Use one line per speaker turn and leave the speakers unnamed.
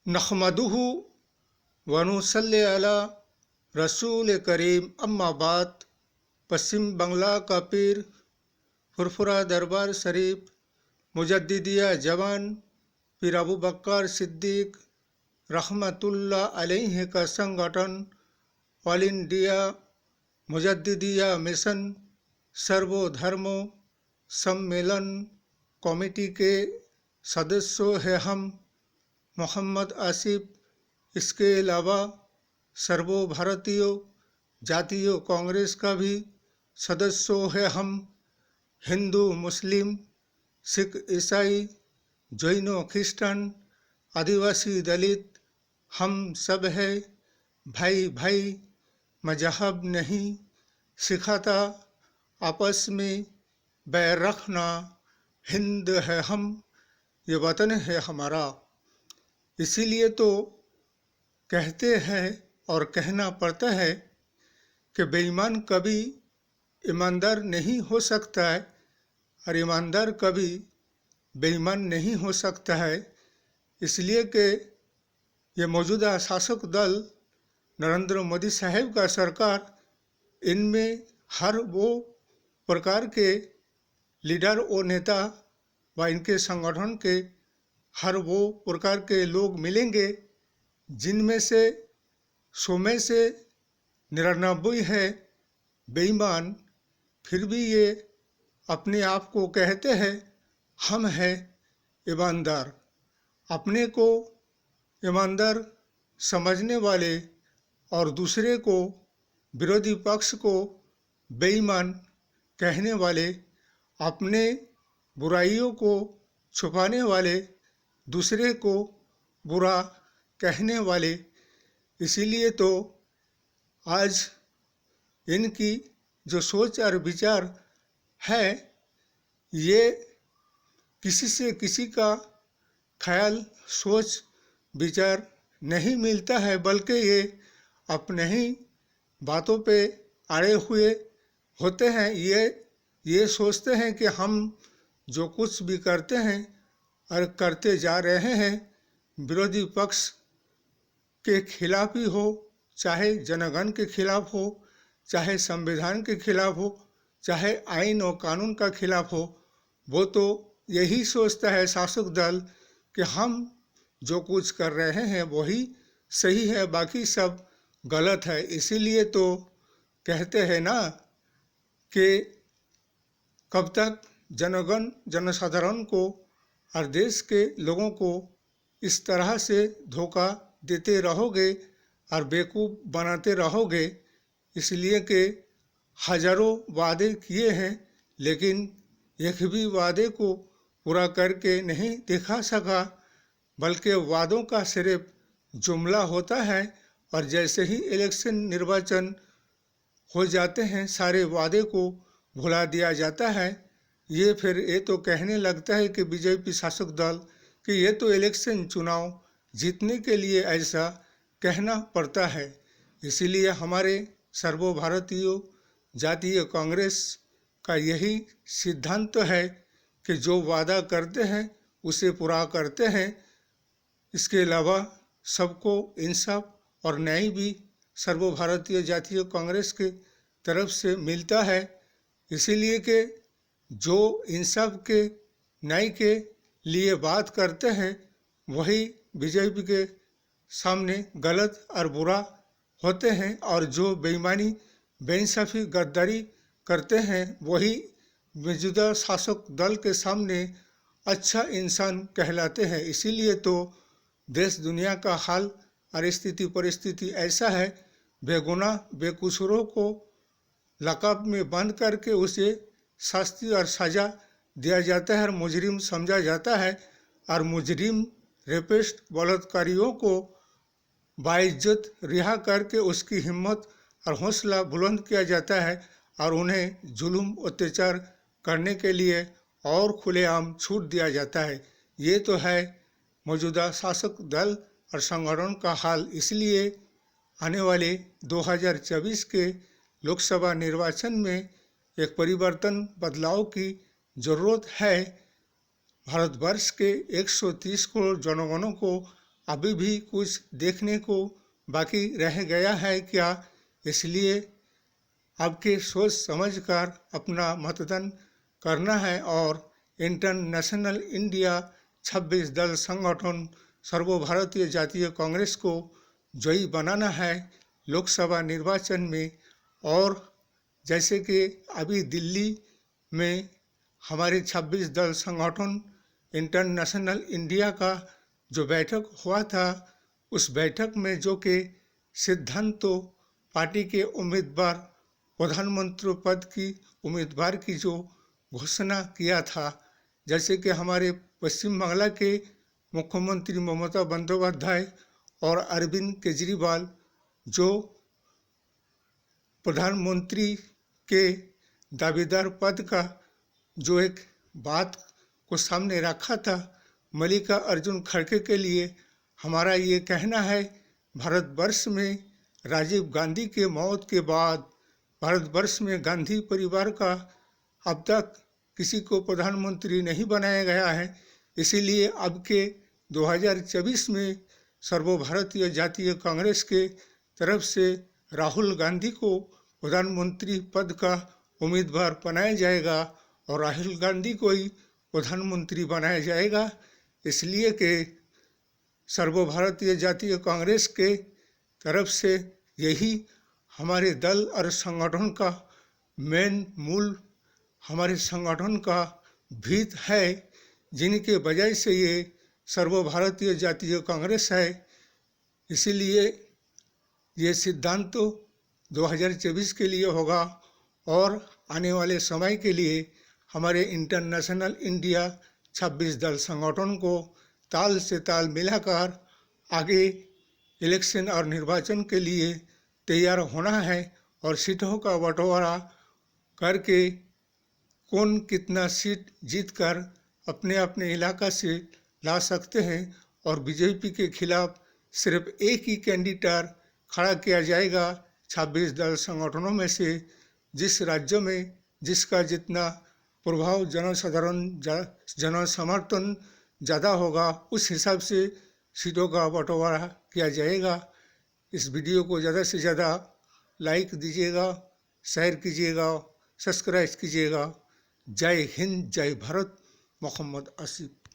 नहमदुहु व नुसल्ली अला रसूल करीम अम्मा बाद। पश्चिम बंगला का पीर फुरफुरा दरबार शरीफ मुजद्दिदिया जवान पीर अबू बकर सिद्दीक रहमतुल्लाह अलैहि का संगठन ऑल इंडिया मुजद्दिदिया मिशन सर्वधर्मों सम्मेलन कमेटी के सदस्यों हैं हम। मोहम्मद आसिफ, इसके अलावा सर्वो भारतीय जातीय कांग्रेस का भी सदस्यों हैं हम। हिंदू मुस्लिम सिख ईसाई जैनो क्रिश्चियन आदिवासी दलित हम सब है भाई भाई। मजहब नहीं सिखाता आपस में बैर रखना। हिंद है हम, ये वतन है हमारा। इसीलिए तो कहते हैं और कहना पड़ता है कि बेईमान कभी ईमानदार नहीं हो सकता है और ईमानदार कभी बेईमान नहीं हो सकता है। इसलिए कि ये मौजूदा शासक दल नरेंद्र मोदी साहब का सरकार, इनमें हर वो प्रकार के लीडर और नेता व इनके संगठन के हर वो प्रकार के लोग मिलेंगे जिनमें से 100 में से 99 है बेईमान। फिर भी ये अपने आप को कहते हैं हम हैं ईमानदार। अपने को ईमानदार समझने वाले और दूसरे को विरोधी पक्ष को बेईमान कहने वाले, अपने बुराइयों को छुपाने वाले, दूसरे को बुरा कहने वाले। इसीलिए तो आज इनकी जो सोच और विचार है, ये किसी से किसी का ख्याल सोच विचार नहीं मिलता है, बल्कि ये अपने ही बातों पे अड़े हुए होते हैं। ये सोचते हैं कि हम जो कुछ भी करते हैं और करते जा रहे हैं विरोधी पक्ष के खिलाफ ही हो, चाहे जनगण के खिलाफ हो, चाहे संविधान के खिलाफ हो, चाहे आइन और कानून का खिलाफ हो। वो तो यही सोचता है शासक दल कि हम जो कुछ कर रहे हैं वही सही है, बाकी सब गलत है। इसीलिए तो कहते हैं ना कि कब तक जनगण जनसाधारण को और देश के लोगों को इस तरह से धोखा देते रहोगे और बेवकूफ़ बनाते रहोगे। इसलिए कि हजारों वादे किए हैं लेकिन एक भी वादे को पूरा करके नहीं दिखा सका, बल्कि वादों का सिर्फ जुमला होता है और जैसे ही इलेक्शन निर्वाचन हो जाते हैं सारे वादे को भुला दिया जाता है। ये तो कहने लगता है कि बीजेपी शासक दल कि ये तो इलेक्शन चुनाव जीतने के लिए ऐसा कहना पड़ता है। इसीलिए हमारे सर्वभारतीय जातीय कांग्रेस का यही सिद्धांत है कि जो वादा करते हैं उसे पूरा करते हैं। इसके अलावा सबको इंसाफ और न्याय भी सर्वभारतीय जातीय कांग्रेस के तरफ से मिलता है। इसीलिए कि जो इंसाफ के न्याय के लिए बात करते हैं वही बीजेपी के सामने गलत और बुरा होते हैं, और जो बेईमानी बेइंसाफी गद्दारी करते हैं वही मौजूदा शासक दल के सामने अच्छा इंसान कहलाते हैं। इसीलिए तो देश दुनिया का हाल और स्थिति परिस्थिति ऐसा है, बेगुनाह बेकसूरों को लकाब में बंद करके उसे शास्ति और सज़ा दिया जाता है और मुजरिम समझा जाता है, और मुजरिम रेपिस्ट बलात्कारियों को बाइज्जत रिहा करके उसकी हिम्मत और हौसला बुलंद किया जाता है और उन्हें जुल्म अत्याचार करने के लिए और खुलेआम छूट दिया जाता है। ये तो है मौजूदा शासक दल और संगठन का हाल। इसलिए आने वाले 2024 के लोकसभा निर्वाचन में एक परिवर्तन बदलाव की ज़रूरत है। भारतवर्ष के 130 करोड़ जनगणों को अभी भी कुछ देखने को बाकी रह गया है क्या? इसलिए आपके सोच समझकर अपना मतदान करना है और इंटरनेशनल इंडिया 26 दल संगठन सर्वभारतीय जातीय कांग्रेस को जयी बनाना है लोकसभा निर्वाचन में। और जैसे कि अभी दिल्ली में हमारे 26 दल संगठन इंटरनेशनल इंडिया का जो बैठक हुआ था, उस बैठक में जो कि सिद्धांतों पार्टी के उम्मीदवार प्रधानमंत्री पद की उम्मीदवार की जो घोषणा किया था, जैसे कि हमारे पश्चिम बंगाल के मुख्यमंत्री ममता बंदोपाध्याय और अरविंद केजरीवाल जो प्रधानमंत्री के दावेदार पद का जो एक बात को सामने रखा था, मल्लिकार्जुन खड़गे के लिए हमारा ये कहना है, भारतवर्ष में राजीव गांधी के मौत के बाद भारतवर्ष में गांधी परिवार का अब तक किसी को प्रधानमंत्री नहीं बनाया गया है। इसीलिए अब के 2024 में सर्वभारतीय जातीय कांग्रेस के तरफ से राहुल गांधी को प्रधानमंत्री पद का उम्मीदवार बनाया जाएगा और राहुल गांधी को ही प्रधानमंत्री बनाया जाएगा। इसलिए कि सर्वभारतीय जातीय कांग्रेस के तरफ से यही हमारे दल और संगठन का मूल हमारे संगठन का भीत है, जिनके वजह से ये सर्वभारतीय जातीय कांग्रेस है। इसीलिए ये सिद्धांत तो 2024 के लिए होगा और आने वाले समय के लिए हमारे इंटरनेशनल इंडिया 26 दल संगठन को ताल से ताल मिलाकर आगे इलेक्शन और निर्वाचन के लिए तैयार होना है और सीटों का बंटवारा करके कौन कितना सीट जीतकर अपने अपने इलाका से ला सकते हैं और बीजेपी के खिलाफ सिर्फ एक ही कैंडिडेट खड़ा किया जाएगा 26 दल संगठनों में से, जिस राज्य में जिसका जितना प्रभाव जन समर्थन ज़्यादा होगा उस हिसाब से सीटों का बंटवारा किया जाएगा। इस वीडियो को ज़्यादा से ज़्यादा लाइक दीजिएगा, शेयर कीजिएगा, सब्सक्राइब कीजिएगा। जय हिंद, जय भारत। मोहम्मद आसिफ।